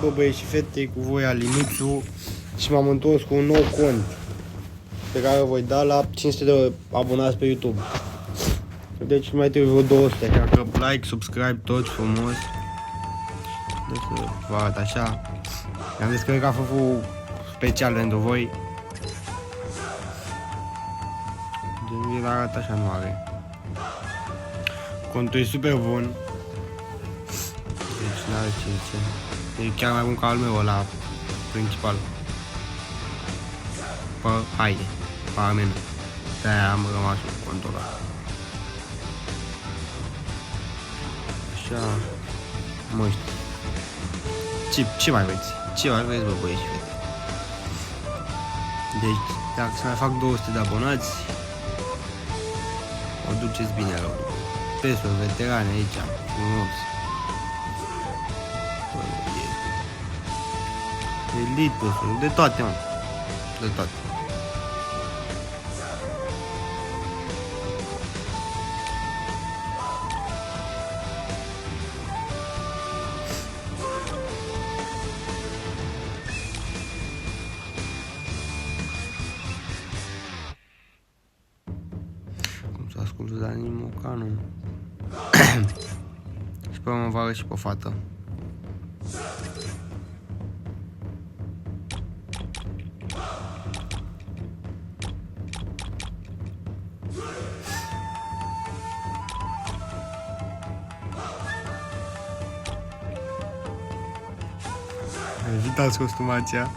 bă băieți și fete, cu voi Alinuțu și m-am întors cu un nou cont pe care o voi da la 500 de abonați pe YouTube. Deci mai trebuie vreo 200, așa că like, subscribe, tot frumos. Deci să vă arăt așa. Mi-am descărcat făcut special pentru voi. Deci vi-l arăt așa, nu are. Contul e super bun. Deci n-are ce zice. E chiar mai bun ca al meu ăla principal. Pe haide, pe amen. De-aia am rămas cu contul ăla. Așa. Mă știu. Ce mai vreți? Ce mai vreți, bă, băieți și fete? Deci, dacă să mai fac 200 de abonați, o duceți bine rău. Pesuri, veterane aici, frumos. Elite, pesuri, de toate, mă. De toate. Să ascult Dani Mocanu. Și pe urmă vă arăt și pe fată. Evitați costumația.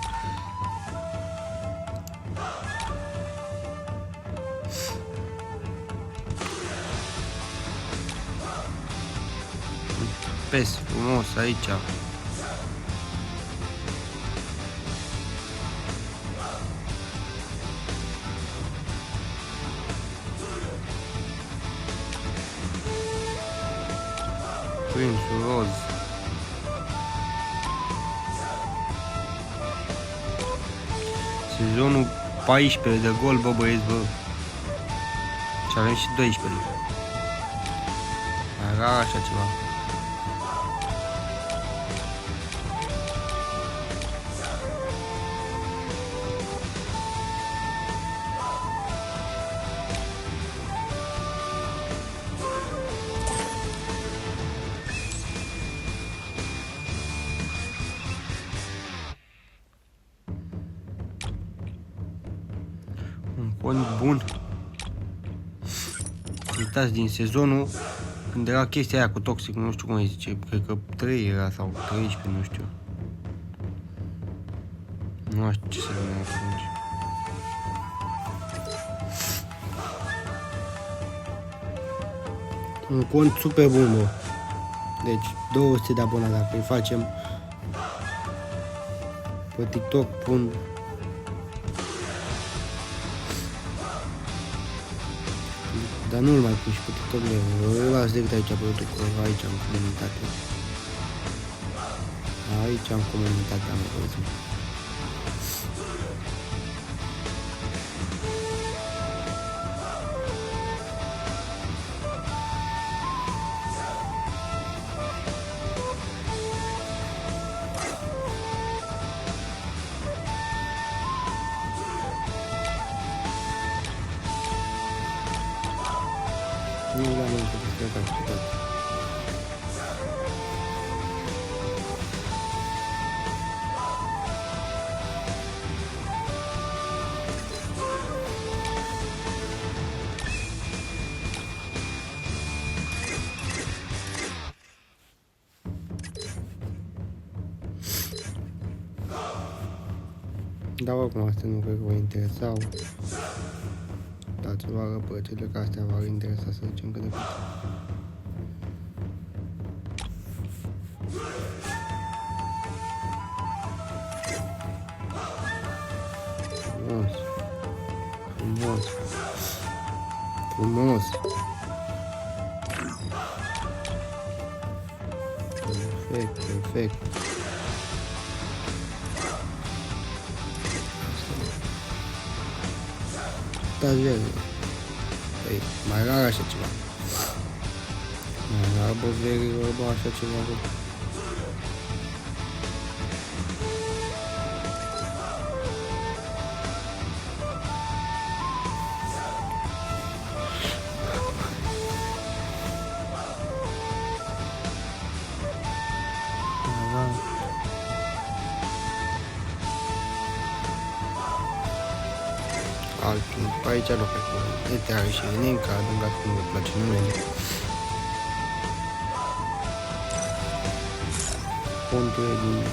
Pes, frumos, aici. Prințul roz. Sezonul 14 de gol, bă băieți, bă. Și avem și 12. Era așa ceva. Un cont bun. Uitați, din sezonul când era chestia aia cu toxic, nu știu cum îi zice, cred că 3 era sau 13, nu știu. Nu știu ce să numea atunci. Un cont super bun, bă. Deci 200 de abonați dacă îi facem pe TikTok, pun. Dar nu-l mai pun și pe TikTok, îl las decât aici pe YouTube, că aici am comunitate. Aici am comunitate, am văzut. Nu le-am încă descărcat cu tot. Dar oricum astea nu cred că vă interesau. Dați-vă răpăcele că astea v-ar interesa, să zicem cât de cât. Frumos. Frumos. Frumos. Perfect, perfect. Stați bine. Păi, mai rar așa ceva. Mai rar, bă, verii, bă, așa ceva, bă. altul. Pe aici nu cred că Eteare și Nenca, adângat cum îmi place numele. Conturile din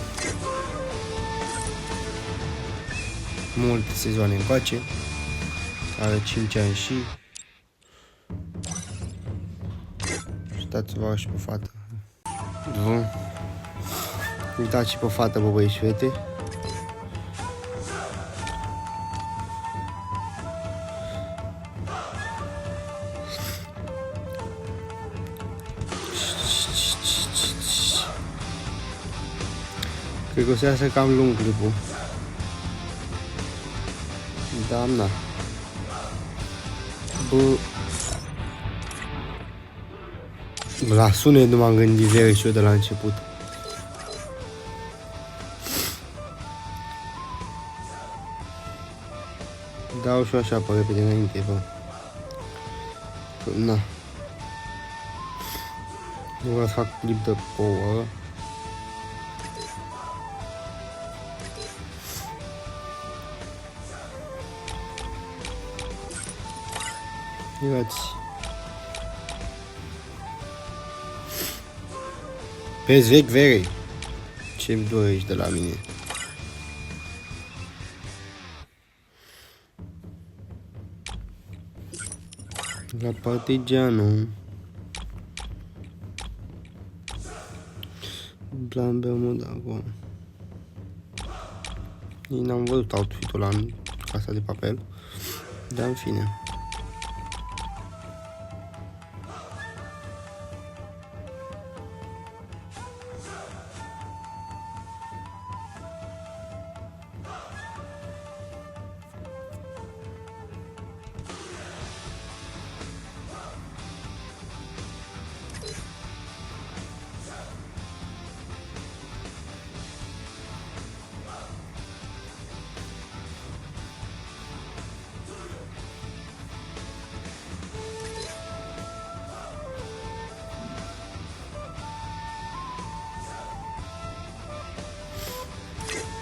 multe sezoane încoace. Are 5 ani și uitați-vă și pe fată. Bun. Uitați și pe fată, bă, băieți și fete. Cred că o să iasă cam lung clipul. Da. Bă, la sunet nu m-am gândit very și eu de la început. Dau și așa pe repede înainte, bă. Că, na. Nu vreau să fac clip de pe o oră. Uitați. Vezi vechi very. Ce-mi dorești de la mine? La Partigiano. Plan Bermuda acolo. Nici n-am văzut outfit-ul ăla în Casa de Papel. Dar în fine.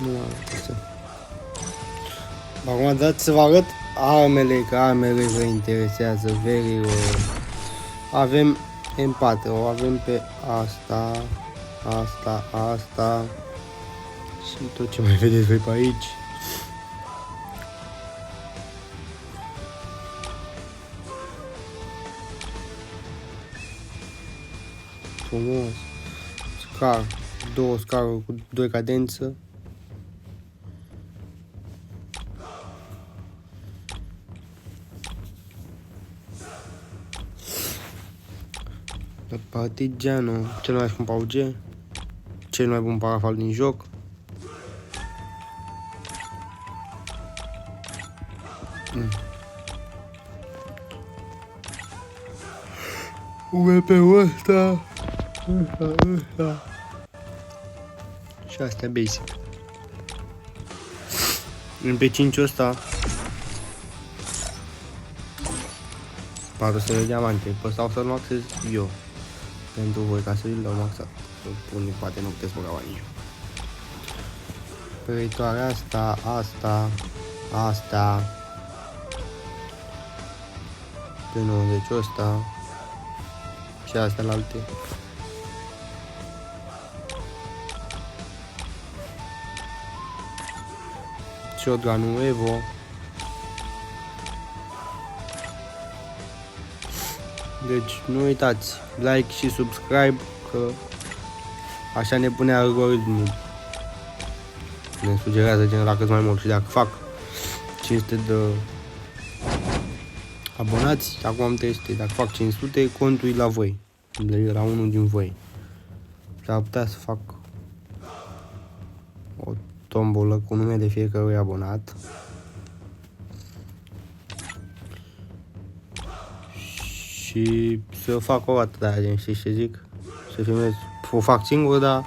Nu am. Acum dați să vă arăt armele, că armele vă interesează, verilor. Avem M4, o avem pe asta și tot ce mai vedeți voi pe aici. Frumos. Scar, 2 scaruri cu 2 cadență. Partigiano, cel mai scump AUG, cel mai bun parafal din joc. UMP-ul ăsta. Și astea basic. În P5-ul ăsta 400 de diamante, pe ăsta o să-l maxez eu. Pentru voi, ca să îl dau maxat. Unii poate nu puteți băga banii. Peritoarea asta. Pe 90 ăsta. Și astea la alte. Shotgun-ul Evo. Deci nu uitați, like și subscribe, că așa ne pune algoritmul. Ne sugerează gen la cât mai mult. Și dacă fac 500 de abonați, acum am 300, dacă fac 500, contul e la voi, la unul din voi. S-ar putea să fac o tombolă cu nume de fiecărui abonat. Și să fac o dată de aia, gen, știi ce zic? Să filmez, o fac singur, dar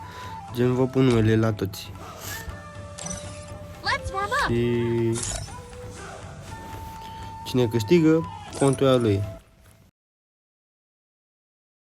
gen vă pun numele la toți. Și cine câștigă, contul e al lui.